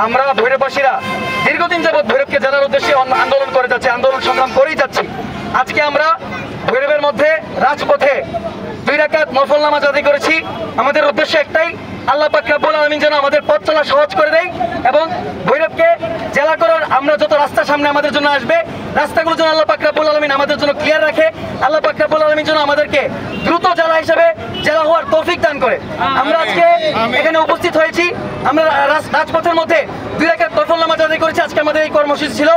আমরা ভৈরববাসীরা দীর্ঘদিন যাবৎ ভৈরবকে জানার উদ্দেশ্যে আন্দোলন করে যাচ্ছি, আন্দোলন সংগ্রাম করেই যাচ্ছি। আজকে আমরা ভৈরবের মধ্যে রাজপথে 2 রাকাত নফল নামাজ আদায় করেছি। আমাদের উদ্দেশ্য একটাই, আল্লাহ পাক রব্বুল আলামিন যেন আমাদের পথ চলা সহজ করে দেয় এবং ভৈরবকে জেলা করার আমরা যত রাস্তা সামনে আমাদের জন্য আসবে, রাস্তাগুলো যেন আল্লাহ পাক রব্বুল আলামিন আমাদের জন্য ক্লিয়ার রাখে। আল্লাহ পাক রব্বুল আলামিন যেন আমাদেরকে দ্রুত জেলা হিসেবে জেলা হওয়ার তৌফিক দান করে। আমরা আজকে এখানে উপস্থিত হয়েছি, আমরা রাজপথের মধ্যে 2 রাকাত নফল নামাজ আদায় করেছি। আজকে আমাদের এই কর্মসূচি ছিল।